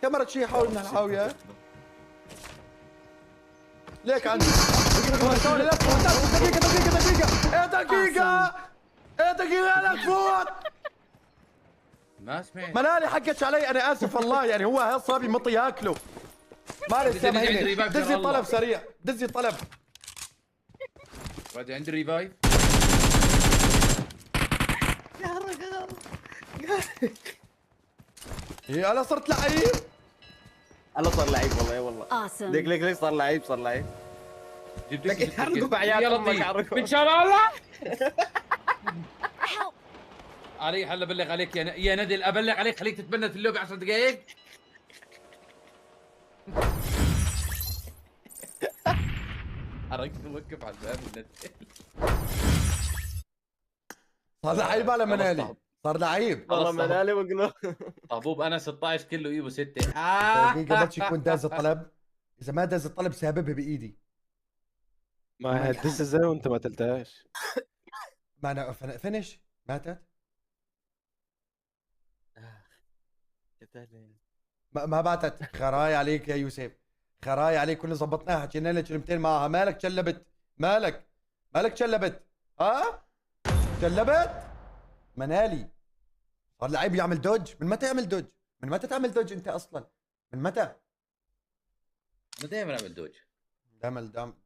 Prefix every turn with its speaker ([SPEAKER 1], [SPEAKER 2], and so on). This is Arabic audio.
[SPEAKER 1] كاميرا شي حاولنا الحاوية ليك عندي دقيقة ايه دقيقة لا تفوت
[SPEAKER 2] ما سمعت.
[SPEAKER 1] منالي حقتش علي انا اسف والله يعني هو هالصبي مطي ياكله مالي سامحيني دزي طلب سريع دزي طلب
[SPEAKER 2] رجع عندي ريفايف.
[SPEAKER 1] ايه انا صرت لعيب
[SPEAKER 3] انا صار لعيب والله. اي والله
[SPEAKER 4] Awesome.
[SPEAKER 3] ليك صار لعيب صار لعيب. لك حرقوا عيال
[SPEAKER 2] يا
[SPEAKER 3] امك
[SPEAKER 2] لطيف
[SPEAKER 3] حرقوا.
[SPEAKER 2] من شاء الله.
[SPEAKER 4] Help.
[SPEAKER 2] علي هلا ابلغ عليك يا ندل، ابلغ عليك خليك تتبند في اللوبي 10 دقائق. حركت وقف على الباب الندل.
[SPEAKER 1] صار لعيب على منالي صار لعيب
[SPEAKER 3] والله منالي وقلو.
[SPEAKER 2] طبوب انا 16 كيلو ايبو 6.
[SPEAKER 1] دقيقة بس يكون داز الطلب اذا ما داز الطلب ساببها بايدي
[SPEAKER 5] ما هدس ازاي وانت ما قتلتهاش؟
[SPEAKER 1] ما انا فينش ماتت ما باتت. خراي عليك يا يوسف خراي عليك كنا ظبطناها حكينا لك كلمتين معها مالك شلبت مالك شلبت ها شلبت منالي صار لعيب يعمل دوج من متى يعمل دوج من متى تعمل دوج انت اصلا من متى
[SPEAKER 2] انا دائما اعمل دوج.